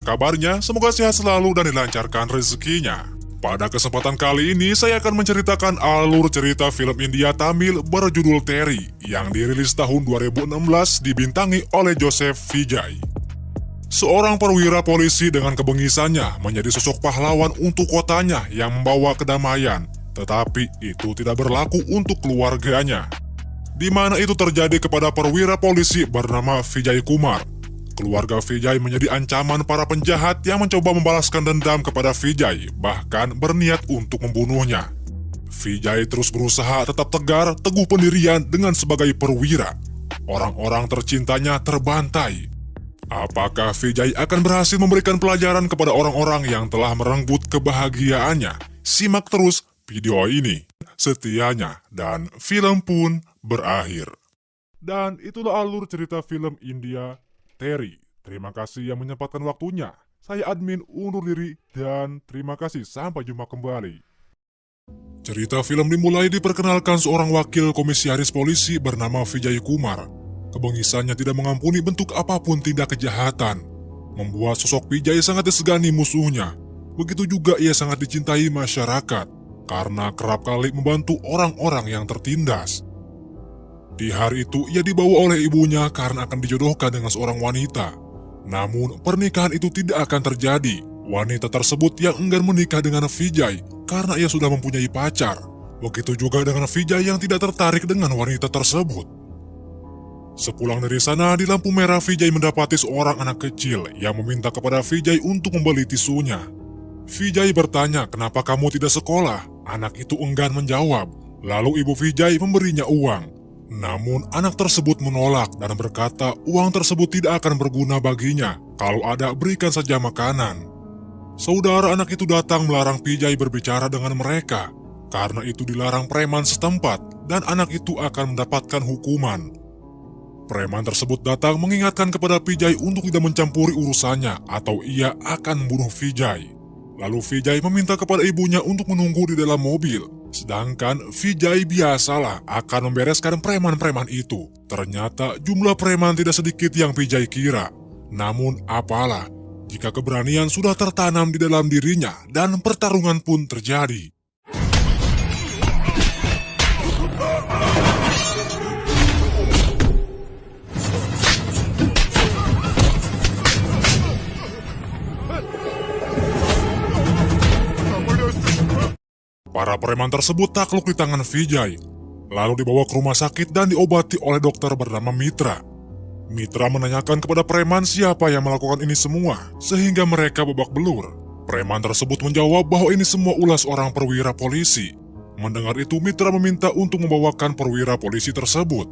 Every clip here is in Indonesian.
Kabarnya, semoga sehat selalu dan dilancarkan rezekinya. Pada kesempatan kali ini, saya akan menceritakan alur cerita film India Tamil berjudul Terry yang dirilis tahun 2016 dibintangi oleh Joseph Vijay. Seorang perwira polisi dengan kebengisannya menjadi sosok pahlawan untuk kotanya yang membawa kedamaian, tetapi itu tidak berlaku untuk keluarganya. Di mana itu terjadi kepada perwira polisi bernama Vijay Kumar. Keluarga Vijay menjadi ancaman para penjahat yang mencoba membalaskan dendam kepada Vijay, bahkan berniat untuk membunuhnya. Vijay terus berusaha tetap tegar, teguh pendirian dengan sebagai perwira. Orang-orang tercintanya terbantai. Apakah Vijay akan berhasil memberikan pelajaran kepada orang-orang yang telah merenggut kebahagiaannya? Simak terus video ini. Setianya, dan film pun berakhir. Dan itulah alur cerita film India Terry. Terima kasih yang menyempatkan waktunya. Saya admin undur diri dan terima kasih, sampai jumpa kembali. Cerita film dimulai diperkenalkan seorang wakil komisaris polisi bernama Vijay Kumar. Kebengisannya tidak mengampuni bentuk apapun tindak kejahatan, membuat sosok Vijay sangat disegani musuhnya. Begitu juga ia sangat dicintai masyarakat, karena kerap kali membantu orang-orang yang tertindas. Di hari itu, ia dibawa oleh ibunya karena akan dijodohkan dengan seorang wanita. Namun, pernikahan itu tidak akan terjadi. Wanita tersebut yang enggan menikah dengan Vijay karena ia sudah mempunyai pacar. Begitu juga dengan Vijay yang tidak tertarik dengan wanita tersebut. Sepulang dari sana, di lampu merah Vijay mendapati seorang anak kecil yang meminta kepada Vijay untuk membeli tisunya. Vijay bertanya, "Kenapa kamu tidak sekolah?" Anak itu enggan menjawab. Lalu ibu Vijay memberinya uang. Namun anak tersebut menolak dan berkata uang tersebut tidak akan berguna baginya. Kalau ada, berikan saja makanan. Saudara anak itu datang melarang Vijay berbicara dengan mereka. Karena itu dilarang preman setempat dan anak itu akan mendapatkan hukuman. Preman tersebut datang mengingatkan kepada Vijay untuk tidak mencampuri urusannya atau ia akan membunuh Vijay. Lalu Vijay meminta kepada ibunya untuk menunggu di dalam mobil. Sedangkan Vijay biasalah akan membereskan preman-preman itu. Ternyata jumlah preman tidak sedikit yang Vijay kira. Namun apalah, jika keberanian sudah tertanam di dalam dirinya dan pertarungan pun terjadi. Para preman tersebut takluk di tangan Vijay, lalu dibawa ke rumah sakit dan diobati oleh dokter bernama Mitra. Mitra menanyakan kepada preman siapa yang melakukan ini semua, sehingga mereka babak belur. Preman tersebut menjawab bahwa ini semua ulah seorang perwira polisi. Mendengar itu, Mitra meminta untuk membawakan perwira polisi tersebut.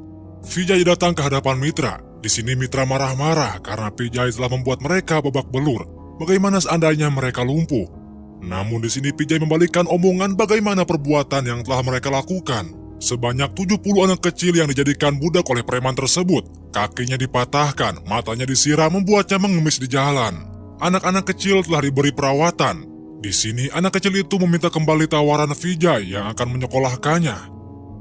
Vijay datang ke hadapan Mitra. Di sini Mitra marah-marah karena Vijay telah membuat mereka babak belur. Bagaimana seandainya mereka lumpuh? Namun di sini Vijay membalikkan omongan bagaimana perbuatan yang telah mereka lakukan. Sebanyak 70 anak kecil yang dijadikan budak oleh preman tersebut. Kakinya dipatahkan, matanya disiram membuatnya mengemis di jalan. Anak-anak kecil telah diberi perawatan. Di sini anak kecil itu meminta kembali tawaran Vijay yang akan menyekolahkannya.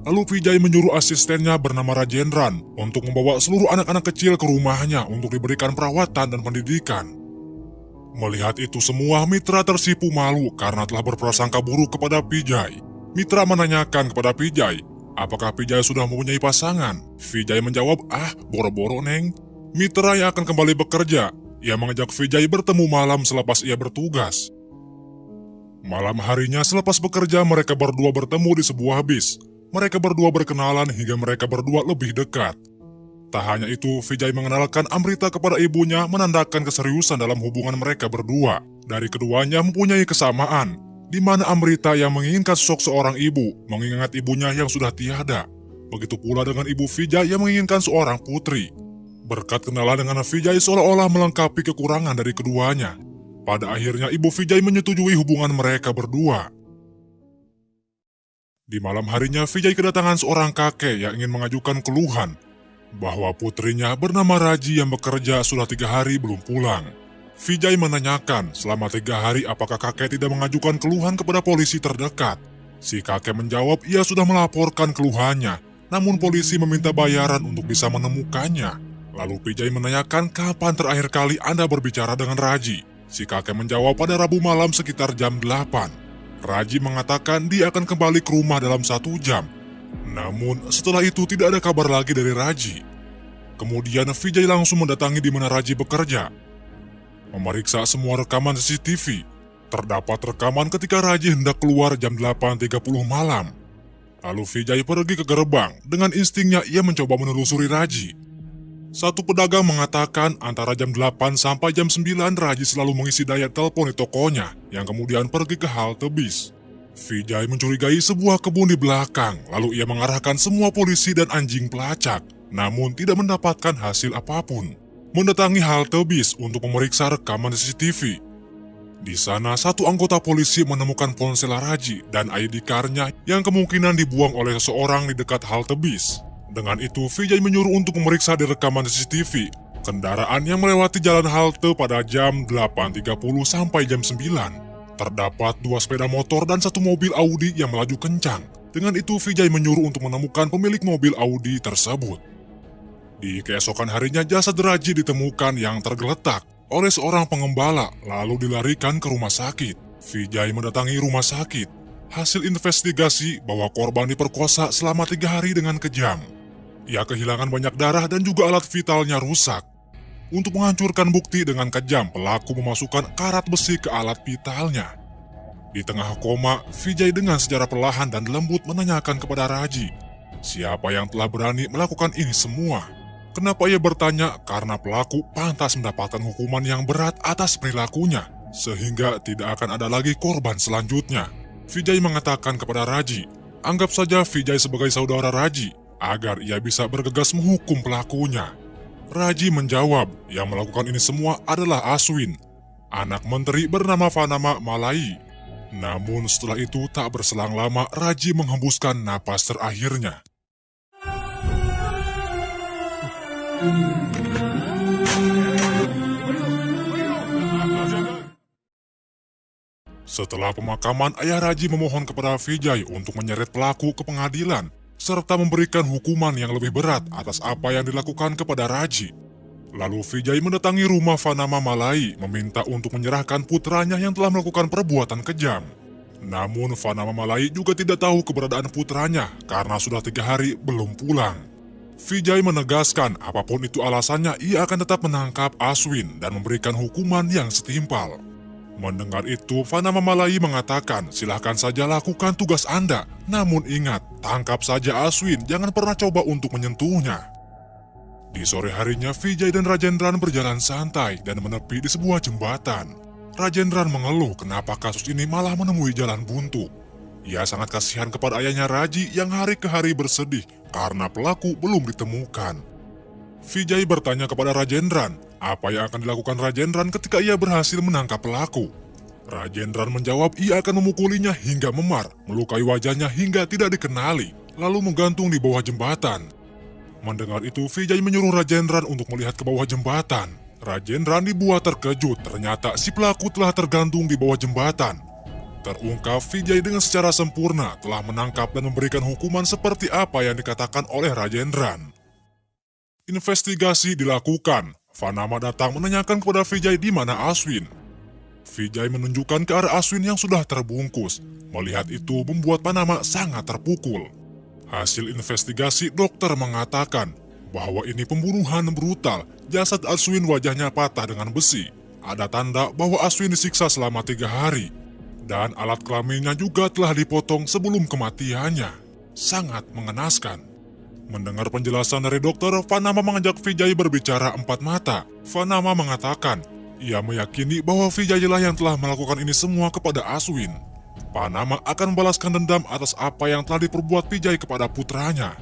Lalu Vijay menyuruh asistennya bernama Rajendran untuk membawa seluruh anak-anak kecil ke rumahnya untuk diberikan perawatan dan pendidikan. Melihat itu semua, Mitra tersipu malu karena telah berprasangka buruk kepada Vijay. Mitra menanyakan kepada Vijay, apakah Vijay sudah mempunyai pasangan? Vijay menjawab, boro-boro neng. Mitra yang akan kembali bekerja, ia mengajak Vijay bertemu malam selepas ia bertugas. Malam harinya selepas bekerja, mereka berdua bertemu di sebuah bis. Mereka berdua berkenalan hingga mereka berdua lebih dekat. Tak hanya itu, Vijay mengenalkan Amrita kepada ibunya, menandakan keseriusan dalam hubungan mereka berdua. Dari keduanya mempunyai kesamaan, di mana Amrita yang menginginkan sosok seorang ibu, mengingat ibunya yang sudah tiada. Begitu pula dengan ibu Vijay yang menginginkan seorang putri. Berkat kenalan dengan Vijay seolah-olah melengkapi kekurangan dari keduanya. Pada akhirnya ibu Vijay menyetujui hubungan mereka berdua. Di malam harinya, Vijay kedatangan seorang kakek yang ingin mengajukan keluhan bahwa putrinya bernama Raji yang bekerja sudah 3 hari belum pulang. Vijay menanyakan selama 3 hari apakah kakek tidak mengajukan keluhan kepada polisi terdekat. Si kakek menjawab ia sudah melaporkan keluhannya, namun polisi meminta bayaran untuk bisa menemukannya. Lalu Vijay menanyakan kapan terakhir kali Anda berbicara dengan Raji. Si kakek menjawab pada Rabu malam sekitar jam 8. Raji mengatakan dia akan kembali ke rumah dalam 1 jam. Namun setelah itu tidak ada kabar lagi dari Raji. Kemudian Vijay langsung mendatangi di mana Raji bekerja. Memeriksa semua rekaman CCTV. Terdapat rekaman ketika Raji hendak keluar jam 8.30 malam. Lalu Vijay pergi ke gerbang. Dengan instingnya ia mencoba menelusuri Raji. Satu pedagang mengatakan antara jam 8 sampai jam 9 Raji selalu mengisi daya telepon di tokonya yang kemudian pergi ke halte bis. Vijay mencurigai sebuah kebun di belakang, lalu ia mengarahkan semua polisi dan anjing pelacak, namun tidak mendapatkan hasil apapun. Mendatangi halte bis untuk memeriksa rekaman CCTV. Di sana satu anggota polisi menemukan ponsel Raji dan ID card-nya yang kemungkinan dibuang oleh seseorang di dekat halte bis. Dengan itu, Vijay menyuruh untuk memeriksa di rekaman CCTV kendaraan yang melewati jalan halte pada jam 8.30 sampai jam 9. Terdapat 2 sepeda motor dan 1 mobil Audi yang melaju kencang. Dengan itu, Vijay menyuruh untuk menemukan pemilik mobil Audi tersebut. Di keesokan harinya, jasad Raji ditemukan yang tergeletak oleh seorang pengembala, lalu dilarikan ke rumah sakit. Vijay mendatangi rumah sakit. Hasil investigasi bahwa korban diperkosa selama 3 hari dengan kejam. Ia kehilangan banyak darah dan juga alat vitalnya rusak. Untuk menghancurkan bukti dengan kejam, pelaku memasukkan karat besi ke alat vitalnya. Di tengah koma, Vijay dengan secara perlahan dan lembut menanyakan kepada Raji, siapa yang telah berani melakukan ini semua? Kenapa ia bertanya? Karena pelaku pantas mendapatkan hukuman yang berat atas perilakunya, sehingga tidak akan ada lagi korban selanjutnya. Vijay mengatakan kepada Raji, anggap saja Vijay sebagai saudara Raji, agar ia bisa bergegas menghukum pelakunya. Raji menjawab, yang melakukan ini semua adalah Aswin, anak menteri bernama Vanama Malai. Namun setelah itu tak berselang lama Raji menghembuskan napas terakhirnya. Setelah pemakaman, ayah Raji memohon kepada Vijay untuk menyeret pelaku ke pengadilan serta memberikan hukuman yang lebih berat atas apa yang dilakukan kepada Raji. Lalu Vijay mendatangi rumah Vanama Malai meminta untuk menyerahkan putranya yang telah melakukan perbuatan kejam. Namun Vanama Malai juga tidak tahu keberadaan putranya karena sudah 3 hari belum pulang. Vijay menegaskan apapun itu alasannya ia akan tetap menangkap Aswin dan memberikan hukuman yang setimpal. Mendengar itu, Vanama Malai mengatakan, silahkan saja lakukan tugas Anda. Namun ingat, tangkap saja Aswin, jangan pernah coba untuk menyentuhnya. Di sore harinya, Vijay dan Rajendran berjalan santai dan menepi di sebuah jembatan. Rajendran mengeluh kenapa kasus ini malah menemui jalan buntu. Ia sangat kasihan kepada ayahnya Raji yang hari ke hari bersedih karena pelaku belum ditemukan. Vijay bertanya kepada Rajendran, apa yang akan dilakukan Rajendran ketika ia berhasil menangkap pelaku. Rajendran menjawab ia akan memukulinya hingga memar, melukai wajahnya hingga tidak dikenali, lalu menggantung di bawah jembatan. Mendengar itu, Vijay menyuruh Rajendran untuk melihat ke bawah jembatan. Rajendran dibuat terkejut, ternyata si pelaku telah tergantung di bawah jembatan. Terungkap Vijay dengan secara sempurna telah menangkap dan memberikan hukuman seperti apa yang dikatakan oleh Rajendran. Investigasi dilakukan. Vanama datang menanyakan kepada Vijay di mana Aswin. Vijay menunjukkan ke arah Aswin yang sudah terbungkus. Melihat itu membuat Vanama sangat terpukul. Hasil investigasi dokter mengatakan bahwa ini pembunuhan brutal. Jasad Aswin wajahnya patah dengan besi. Ada tanda bahwa Aswin disiksa selama 3 hari. Dan alat kelaminnya juga telah dipotong sebelum kematiannya. Sangat mengenaskan. Mendengar penjelasan dari dokter, Vanama mengajak Vijay berbicara 4 mata. Vanama mengatakan, ia meyakini bahwa Vijay lah yang telah melakukan ini semua kepada Aswin. Vanama akan membalaskan dendam atas apa yang telah diperbuat Vijay kepada putranya.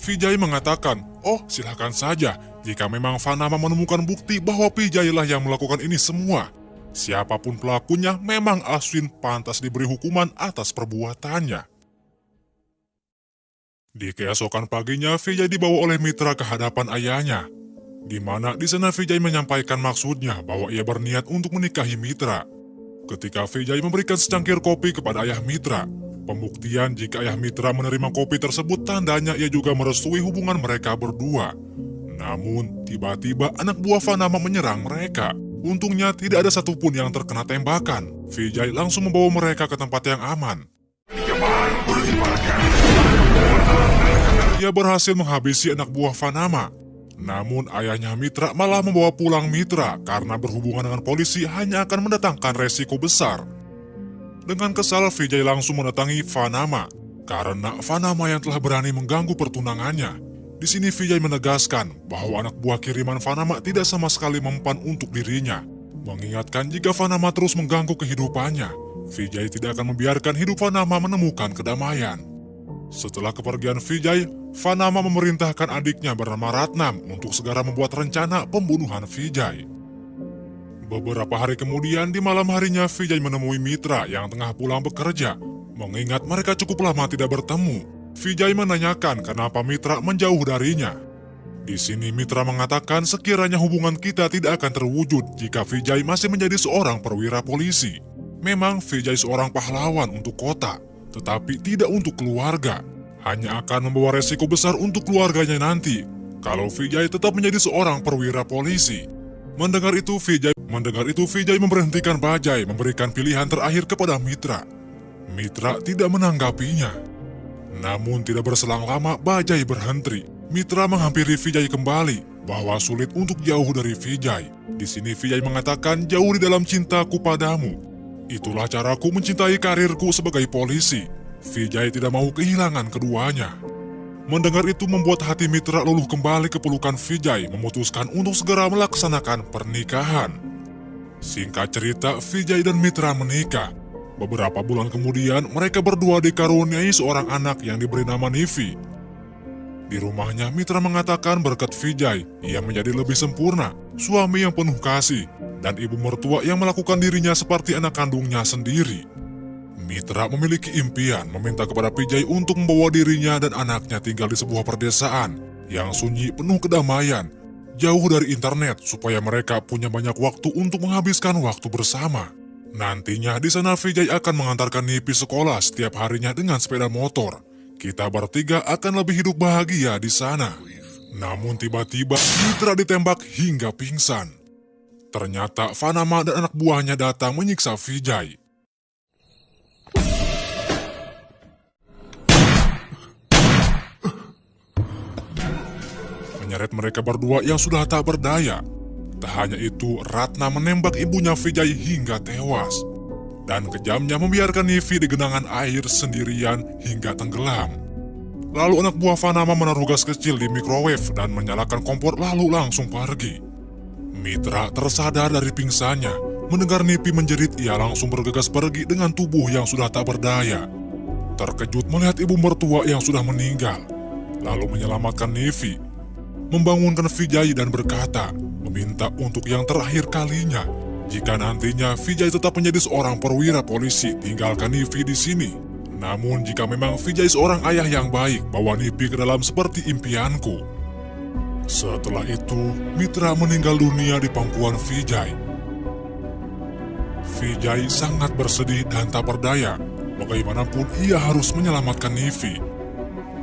Vijay mengatakan, oh silahkan saja, jika memang Vanama menemukan bukti bahwa Vijay lah yang melakukan ini semua. Siapapun pelakunya, memang Aswin pantas diberi hukuman atas perbuatannya. Di keesokan paginya, Vijay dibawa oleh Mitra ke hadapan ayahnya, di mana di sana Vijay menyampaikan maksudnya bahwa ia berniat untuk menikahi Mitra. Ketika Vijay memberikan secangkir kopi kepada ayah Mitra, pembuktian jika ayah Mitra menerima kopi tersebut tandanya ia juga merestui hubungan mereka berdua. Namun, tiba-tiba anak buah Vanama menyerang mereka. Untungnya tidak ada satupun yang terkena tembakan. Vijay langsung membawa mereka ke tempat yang aman. Ia berhasil menghabisi anak buah Vanama. Namun ayahnya Mitra malah membawa pulang Mitra karena berhubungan dengan polisi hanya akan mendatangkan resiko besar. Dengan kesal, Vijay langsung mendatangi Vanama karena Vanama yang telah berani mengganggu pertunangannya. Di sini Vijay menegaskan bahwa anak buah kiriman Vanama tidak sama sekali mempan untuk dirinya. Mengingatkan jika Vanama terus mengganggu kehidupannya, Vijay tidak akan membiarkan hidup Vanama menemukan kedamaian. Setelah kepergian Vijay, Vanama memerintahkan adiknya bernama Ratnam untuk segera membuat rencana pembunuhan Vijay. Beberapa hari kemudian, di malam harinya Vijay menemui Mitra yang tengah pulang bekerja. Mengingat mereka cukup lama tidak bertemu, Vijay menanyakan kenapa Mitra menjauh darinya. Di sini Mitra mengatakan sekiranya hubungan kita tidak akan terwujud jika Vijay masih menjadi seorang perwira polisi. Memang Vijay seorang pahlawan untuk kota, tetapi tidak untuk keluarga. Hanya akan membawa resiko besar untuk keluarganya nanti kalau Vijay tetap menjadi seorang perwira polisi. Mendengar itu Vijay memberhentikan bajai memberikan pilihan terakhir kepada Mitra. Mitra tidak menanggapinya. Namun tidak berselang lama bajai berhenti. Mitra menghampiri Vijay kembali bahwa sulit untuk jauh dari Vijay. Di sini Vijay mengatakan jauh di dalam cintaku padamu. Itulah caraku mencintai karirku sebagai polisi. Vijay tidak mau kehilangan keduanya. Mendengar itu membuat hati Mitra luluh kembali ke pelukan Vijay, memutuskan untuk segera melaksanakan pernikahan. Singkat cerita, Vijay dan Mitra menikah. Beberapa bulan kemudian, mereka berdua dikaruniai seorang anak yang diberi nama Nivi. Di rumahnya, Mitra mengatakan berkat Vijay, ia menjadi lebih sempurna, suami yang penuh kasih, dan ibu mertua yang melakukan dirinya seperti anak kandungnya sendiri. Mitra memiliki impian meminta kepada Vijay untuk membawa dirinya dan anaknya tinggal di sebuah perdesaan yang sunyi penuh kedamaian, jauh dari internet supaya mereka punya banyak waktu untuk menghabiskan waktu bersama. Nantinya di sana Vijay akan mengantarkan Nipi sekolah setiap harinya dengan sepeda motor. Kita bertiga akan lebih hidup bahagia di sana. Namun tiba-tiba Mitra ditembak hingga pingsan. Ternyata Vanama dan anak buahnya datang menyiksa Vijay. Menyeret mereka berdua yang sudah tak berdaya. Tak hanya itu, Ratna menembak ibunya Vijay hingga tewas. Dan kejamnya membiarkan Nivi di genangan air sendirian hingga tenggelam. Lalu anak buah Vanama menaruh gas kecil di microwave dan menyalakan kompor lalu langsung pergi. Mitra tersadar dari pingsannya. Mendengar Nivi menjerit, ia langsung bergegas pergi dengan tubuh yang sudah tak berdaya. Terkejut melihat ibu mertua yang sudah meninggal. Lalu menyelamatkan Nivi, membangunkan Vijay dan berkata, meminta untuk yang terakhir kalinya. Jika nantinya Vijay tetap menjadi seorang perwira polisi, tinggalkan Nivi di sini. Namun jika memang Vijay seorang ayah yang baik, bawa Nivi ke dalam seperti impianku. Setelah itu, Mitra meninggal dunia di pangkuan Vijay. Vijay sangat bersedih dan tak berdaya. Bagaimanapun ia harus menyelamatkan Nivi.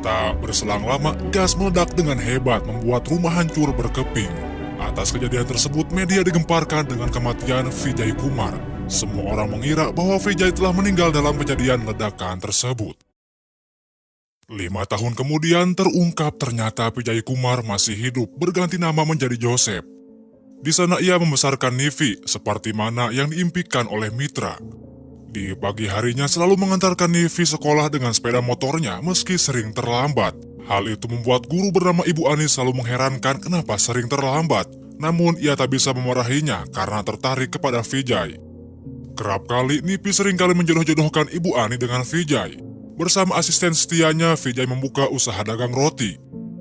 Tak berselang lama, gas meledak dengan hebat membuat rumah hancur berkeping. Atas kejadian tersebut, media digemparkan dengan kematian Vijay Kumar. Semua orang mengira bahwa Vijay telah meninggal dalam kejadian ledakan tersebut. 5 tahun kemudian terungkap ternyata Vijay Kumar masih hidup, berganti nama menjadi Joseph. Di sana ia membesarkan Nivi seperti mana yang diimpikan oleh Mitra. Di pagi harinya selalu mengantarkan Nivi sekolah dengan sepeda motornya meski sering terlambat. Hal itu membuat guru bernama Ibu Ani selalu mengherankan kenapa sering terlambat. Namun ia tak bisa memarahinya karena tertarik kepada Vijay. Kerap kali Nipi seringkali menjodoh-jodohkan Ibu Ani dengan Vijay. Bersama asisten setianya, Vijay membuka usaha dagang roti.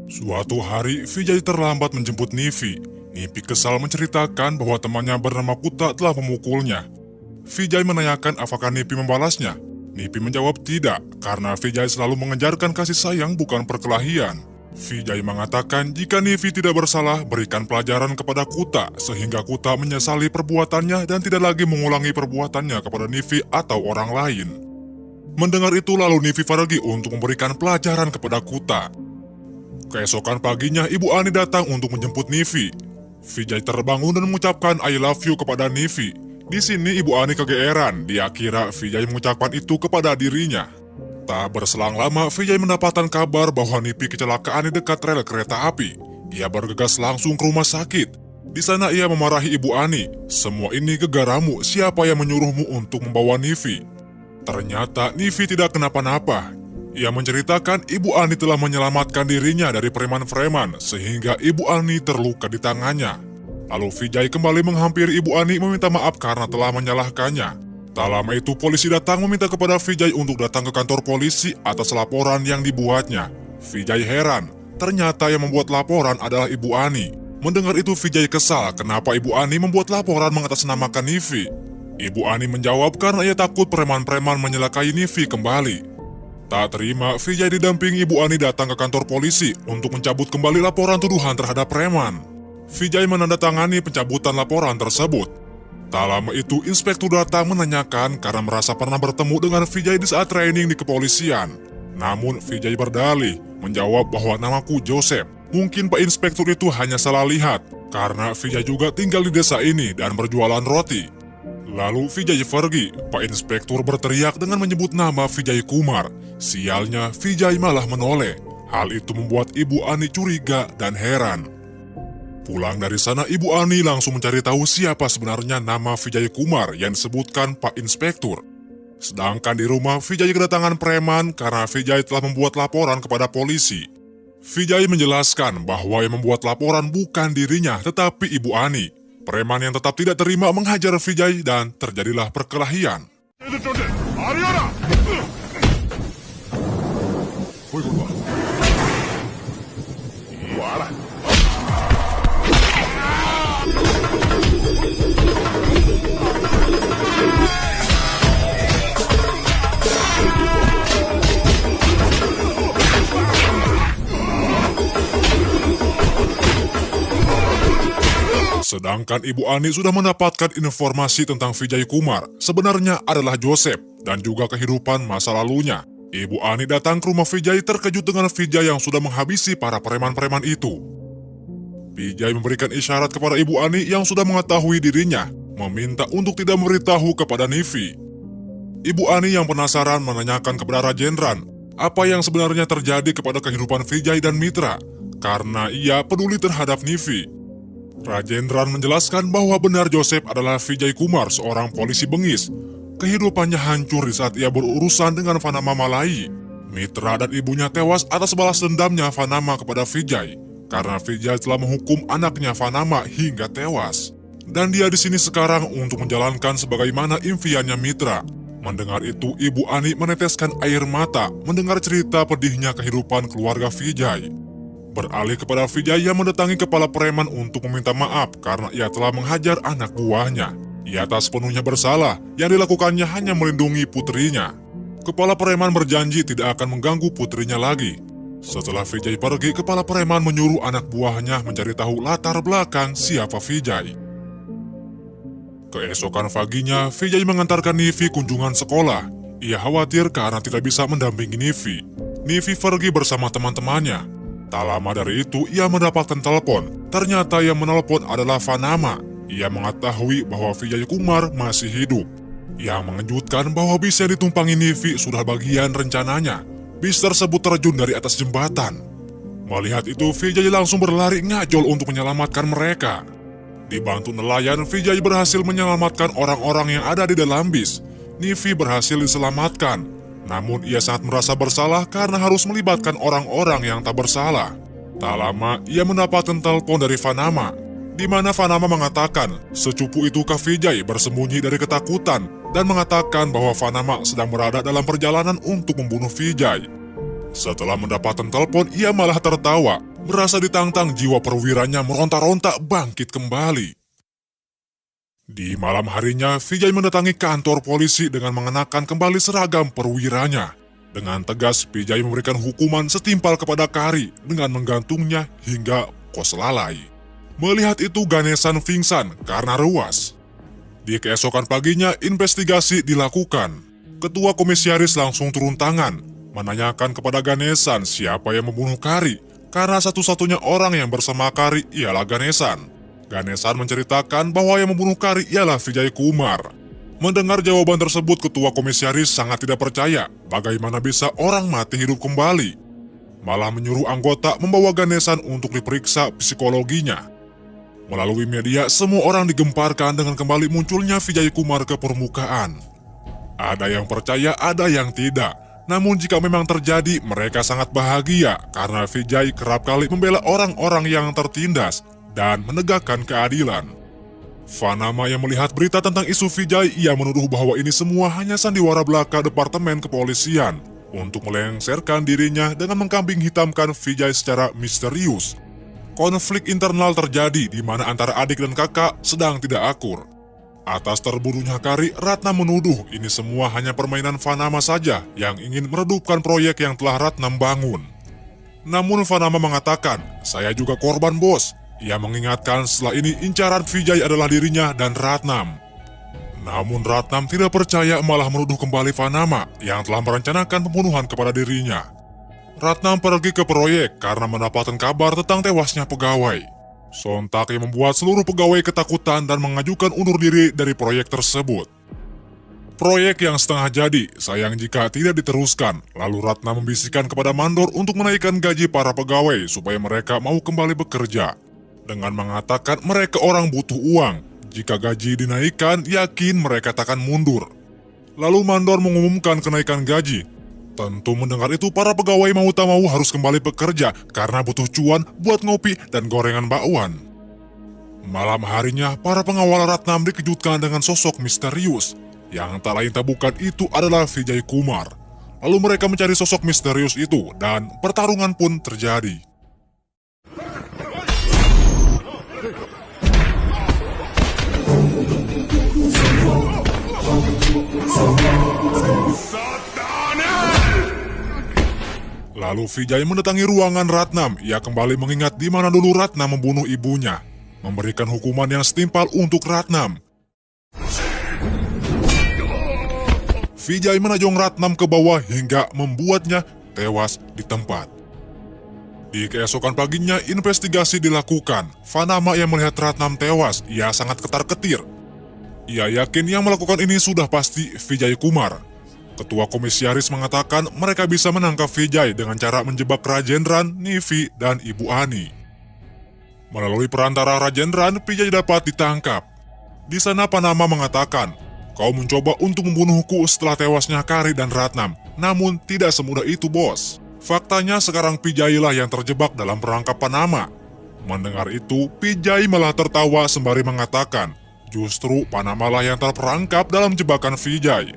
Suatu hari, Vijay terlambat menjemput Nivi. Nipi kesal menceritakan bahwa temannya bernama Kuta telah memukulnya. Vijay menanyakan apakah Nipi membalasnya. Nipi menjawab tidak, karena Vijay selalu mengejarkan kasih sayang bukan perkelahian. Vijay mengatakan jika Nivi tidak bersalah, berikan pelajaran kepada Kuta, sehingga Kuta menyesali perbuatannya dan tidak lagi mengulangi perbuatannya kepada Nivi atau orang lain. Mendengar itu lalu Nivi pergi untuk memberikan pelajaran kepada Kuta. Keesokan paginya Ibu Ani datang untuk menjemput Nivi. Vijay terbangun dan mengucapkan I love you kepada Nivi. Di sini Ibu Ani kegeeran, dia kira Vijay mengucapkan itu kepada dirinya. Tak berselang lama, Vijay mendapatkan kabar bahwa Nivi kecelakaan di dekat rel kereta api. Ia bergegas langsung ke rumah sakit. Di sana ia memarahi Ibu Ani. Semua ini gegaramu, siapa yang menyuruhmu untuk membawa Nivi? Ternyata Nivi tidak kenapa-napa. Ia menceritakan Ibu Ani telah menyelamatkan dirinya dari preman-preman sehingga Ibu Ani terluka di tangannya. Lalu Vijay kembali menghampiri Ibu Ani meminta maaf karena telah menyalahkannya. Tak lama itu polisi datang meminta kepada Vijay untuk datang ke kantor polisi atas laporan yang dibuatnya. Vijay heran, ternyata yang membuat laporan adalah Ibu Ani. Mendengar itu Vijay kesal kenapa Ibu Ani membuat laporan mengatasnamakan Nivi. Ibu Ani menjawab karena ia takut preman-preman menyelakai Nivi kembali. Tak terima, Vijay didampingi Ibu Ani datang ke kantor polisi untuk mencabut kembali laporan tuduhan terhadap preman. Vijay menandatangani pencabutan laporan tersebut. Tak lama itu, inspektur datang menanyakan karena merasa pernah bertemu dengan Vijay di saat training di kepolisian. Namun, Vijay berdalih, menjawab bahwa namaku Joseph. Mungkin Pak Inspektur itu hanya salah lihat, karena Vijay juga tinggal di desa ini dan berjualan roti. Lalu Vijay pergi, Pak Inspektur berteriak dengan menyebut nama Vijay Kumar. Sialnya, Vijay malah menoleh. Hal itu membuat Ibu Ani curiga dan heran. Pulang dari sana, Ibu Ani langsung mencari tahu siapa sebenarnya nama Vijay Kumar yang disebutkan Pak Inspektur. Sedangkan di rumah, Vijay kedatangan preman karena Vijay telah membuat laporan kepada polisi. Vijay menjelaskan bahwa yang membuat laporan bukan dirinya, tetapi Ibu Ani. Preman yang tetap tidak terima menghajar Vijay dan terjadilah perkelahian. Sedangkan Ibu Ani sudah mendapatkan informasi tentang Vijay Kumar sebenarnya adalah Joseph dan juga kehidupan masa lalunya. Ibu Ani datang ke rumah Vijay terkejut dengan Vijay yang sudah menghabisi para preman-preman itu. Vijay memberikan isyarat kepada Ibu Ani yang sudah mengetahui dirinya, meminta untuk tidak memberitahu kepada Nivi. Ibu Ani yang penasaran menanyakan kepada Rajendran apa yang sebenarnya terjadi kepada kehidupan Vijay dan Mitra, karena ia peduli terhadap Nivi. Rajendran menjelaskan bahwa benar Joseph adalah Vijay Kumar, seorang polisi bengis. Kehidupannya hancur di saat ia berurusan dengan Vanama Malai. Mitra dan ibunya tewas atas balas dendamnya Vanama kepada Vijay, karena Vijay telah menghukum anaknya Vanama hingga tewas. Dan dia di sini sekarang untuk menjalankan sebagaimana impiannya Mitra. Mendengar itu, Ibu Ani meneteskan air mata mendengar cerita pedihnya kehidupan keluarga Vijay. Beralih kepada Vijay yang mendatangi kepala preman untuk meminta maaf karena ia telah menghajar anak buahnya. Ia tak sepenuhnya bersalah, yang dilakukannya hanya melindungi putrinya. Kepala preman berjanji tidak akan mengganggu putrinya lagi. Setelah Vijay pergi, kepala preman menyuruh anak buahnya mencari tahu latar belakang siapa Vijay. Keesokan paginya, Vijay mengantarkan Nivi kunjungan sekolah. Ia khawatir karena tidak bisa mendampingi Nivi. Nivi pergi bersama teman-temannya. Tak lama dari itu, ia mendapatkan telepon. Ternyata yang menelpon adalah Vanama. Ia mengetahui bahwa Vijay Kumar masih hidup. Yang mengejutkan bahwa bis yang ditumpangi Nivi sudah bagian rencananya. Bis tersebut terjun dari atas jembatan. Melihat itu, Vijay langsung berlari ngajol untuk menyelamatkan mereka. Dibantu nelayan, Vijay berhasil menyelamatkan orang-orang yang ada di dalam bis. Nivi berhasil diselamatkan. Namun ia sangat merasa bersalah karena harus melibatkan orang-orang yang tak bersalah. Tak lama, ia mendapatkan telepon dari Vanama, di mana Vanama mengatakan secupu itu Kak Vijay bersembunyi dari ketakutan dan mengatakan bahwa Vanama sedang berada dalam perjalanan untuk membunuh Vijay. Setelah mendapatkan telepon, ia malah tertawa, merasa ditantang jiwa perwiranya meronta-ronta bangkit kembali. Di malam harinya, Vijay mendatangi kantor polisi dengan mengenakan kembali seragam perwiranya. Dengan tegas, Vijay memberikan hukuman setimpal kepada Kari dengan menggantungnya hingga kos lalai. Melihat itu, Ganesan pingsan karena ruas. Di keesokan paginya, investigasi dilakukan. Ketua komisaris langsung turun tangan, menanyakan kepada Ganesan siapa yang membunuh Kari, karena satu-satunya orang yang bersama Kari ialah Ganesan. Ganesan menceritakan bahwa yang membunuh Kari ialah Vijay Kumar. Mendengar jawaban tersebut, ketua komisaris sangat tidak percaya bagaimana bisa orang mati hidup kembali. Malah menyuruh anggota membawa Ganesan untuk diperiksa psikologinya. Melalui media, semua orang digemparkan dengan kembali munculnya Vijay Kumar ke permukaan. Ada yang percaya, ada yang tidak. Namun jika memang terjadi, mereka sangat bahagia karena Vijay kerap kali membela orang-orang yang tertindas dan menegakkan keadilan. Vanama yang melihat berita tentang isu Vijay, ia menuduh bahwa ini semua hanya sandiwara belaka Departemen Kepolisian untuk melengsarkan dirinya dengan mengkambing hitamkan Vijay secara misterius. Konflik internal terjadi di mana antara adik dan kakak sedang tidak akur. Atas terbunuhnya Kari, Ratnam menuduh ini semua hanya permainan Vanama saja yang ingin meredupkan proyek yang telah Ratnam bangun. Namun Vanama mengatakan, "Saya juga korban, bos." Ia mengingatkan setelah ini incaran Vijay adalah dirinya dan Ratnam. Namun Ratnam tidak percaya, malah menuduh kembali Vanama yang telah merencanakan pembunuhan kepada dirinya. Ratnam pergi ke proyek karena mendapatkan kabar tentang tewasnya pegawai. Sontak yang membuat seluruh pegawai ketakutan dan mengajukan undur diri dari proyek tersebut. Proyek yang setengah jadi, sayang jika tidak diteruskan. Lalu Ratnam membisikkan kepada mandor untuk menaikkan gaji para pegawai supaya mereka mau kembali bekerja. Dengan mengatakan mereka orang butuh uang, jika gaji dinaikkan, yakin mereka takkan mundur. Lalu mandor mengumumkan kenaikan gaji. Tentu mendengar itu para pegawai mau tak mau harus kembali bekerja karena butuh cuan buat ngopi dan gorengan bakwan. Malam harinya, para pengawal Ratnam dikejutkan dengan sosok misterius. Yang tak lain tak bukan itu adalah Vijay Kumar. Lalu mereka mencari sosok misterius itu dan pertarungan pun terjadi. Lalu Vijay mendatangi ruangan Ratnam. Ia kembali mengingat di mana dulu Ratnam membunuh ibunya, memberikan hukuman yang setimpal untuk Ratnam. Vijay menajong Ratnam ke bawah hingga membuatnya tewas di tempat. Di keesokan paginya, investigasi dilakukan. Vanama yang melihat Ratnam tewas, ia sangat ketar-ketir. Ia yakin yang melakukan ini sudah pasti Vijay Kumar. Ketua komisaris mengatakan mereka bisa menangkap Vijay dengan cara menjebak Rajendran, Nivi, dan Ibu Ani. Melalui perantara Rajendran, Vijay dapat ditangkap. Di sana Vanama mengatakan, "Kau mencoba untuk membunuhku setelah tewasnya Kari dan Ratnam, namun tidak semudah itu, bos." Faktanya sekarang Vijay lah yang terjebak dalam perangkap Vanama. Mendengar itu, Vijay malah tertawa sembari mengatakan, justru Vanama lah yang terperangkap dalam jebakan Vijay.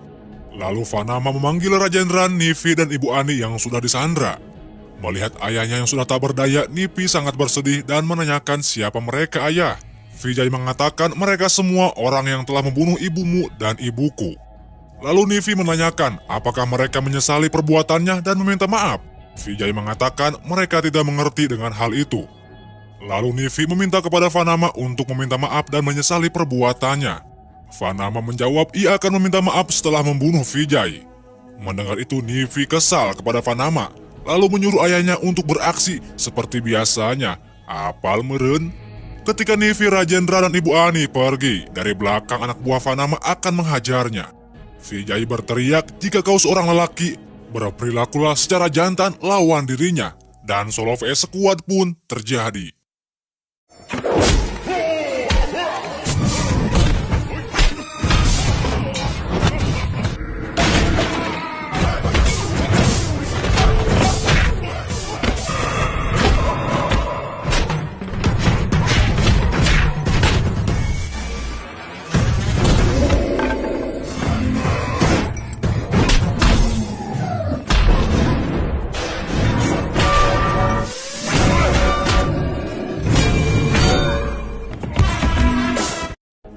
Lalu Vanama memanggil Rajendran, Nivi, dan Ibu Ani yang sudah disandra. Melihat ayahnya yang sudah tak berdaya, Nivi sangat bersedih dan menanyakan siapa mereka, ayah. Vijay mengatakan mereka semua orang yang telah membunuh ibumu dan ibuku. Lalu Nivi menanyakan apakah mereka menyesali perbuatannya dan meminta maaf. Vijay mengatakan mereka tidak mengerti dengan hal itu. Lalu Nivi meminta kepada Vanama untuk meminta maaf dan menyesali perbuatannya. Vanama menjawab ia akan meminta maaf setelah membunuh Vijay. Mendengar itu Nivi kesal kepada Vanama, lalu menyuruh ayahnya untuk beraksi seperti biasanya. Apal meren? Ketika Nivi, Rajendra, dan Ibu Ani pergi, dari belakang anak buah Vanama akan menghajarnya. Vijay berteriak jika kau seorang lelaki, berperilakulah secara jantan lawan dirinya, dan solo vs sekuat pun terjadi.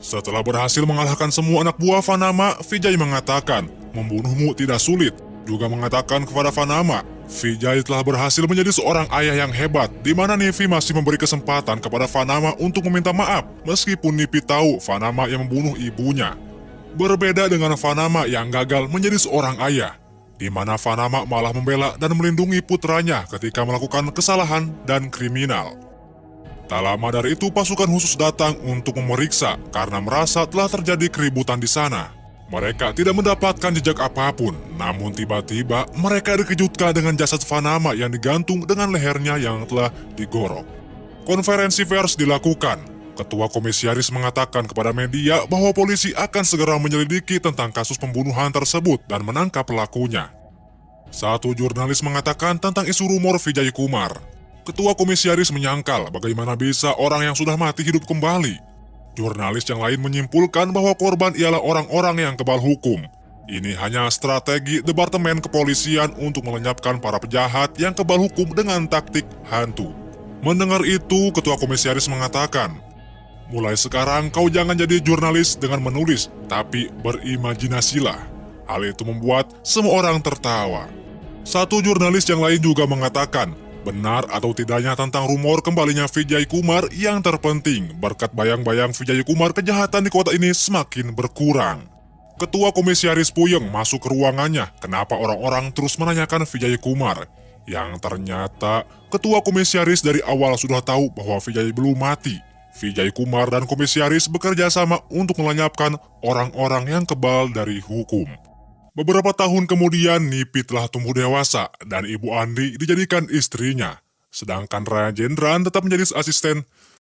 Setelah berhasil mengalahkan semua anak buah Vanama, Vijay mengatakan, membunuhmu tidak sulit. Juga mengatakan kepada Vanama, Vijay telah berhasil menjadi seorang ayah yang hebat, di mana Nivi masih memberi kesempatan kepada Vanama untuk meminta maaf, meskipun Nivi tahu Vanama yang membunuh ibunya. Berbeda dengan Vanama yang gagal menjadi seorang ayah, di mana Vanama malah membela dan melindungi putranya ketika melakukan kesalahan dan kriminal. Tak lama dari itu pasukan khusus datang untuk memeriksa karena merasa telah terjadi keributan di sana. Mereka tidak mendapatkan jejak apapun, namun tiba-tiba mereka dikejutkan dengan jasad Vanama yang digantung dengan lehernya yang telah digorok. Konferensi pers dilakukan. Ketua Komisaris mengatakan kepada media bahwa polisi akan segera menyelidiki tentang kasus pembunuhan tersebut dan menangkap pelakunya. Satu jurnalis mengatakan tentang isu rumor Vijay Kumar. Ketua Komisaris menyangkal bagaimana bisa orang yang sudah mati hidup kembali. Jurnalis yang lain menyimpulkan bahwa korban ialah orang-orang yang kebal hukum. Ini hanya strategi Departemen Kepolisian untuk melenyapkan para penjahat yang kebal hukum dengan taktik hantu. Mendengar itu, Ketua Komisaris mengatakan, "Mulai sekarang kau jangan jadi jurnalis dengan menulis, tapi berimajinasilah." Hal itu membuat semua orang tertawa. Satu jurnalis yang lain juga mengatakan, benar atau tidaknya tentang rumor kembalinya Vijay Kumar, yang terpenting berkat bayang-bayang Vijay Kumar kejahatan di kota ini semakin berkurang. Ketua Komisaris puyeng masuk ke ruangannya, kenapa orang-orang terus menanyakan Vijay Kumar. Yang ternyata Ketua Komisaris dari awal sudah tahu bahwa Vijay belum mati. Vijay Kumar dan Komisaris bekerja sama untuk melenyapkan orang-orang yang kebal dari hukum. Beberapa tahun kemudian, Nipi telah tumbuh dewasa dan Ibu Andi dijadikan istrinya. Sedangkan Rajendran tetap menjadi asisten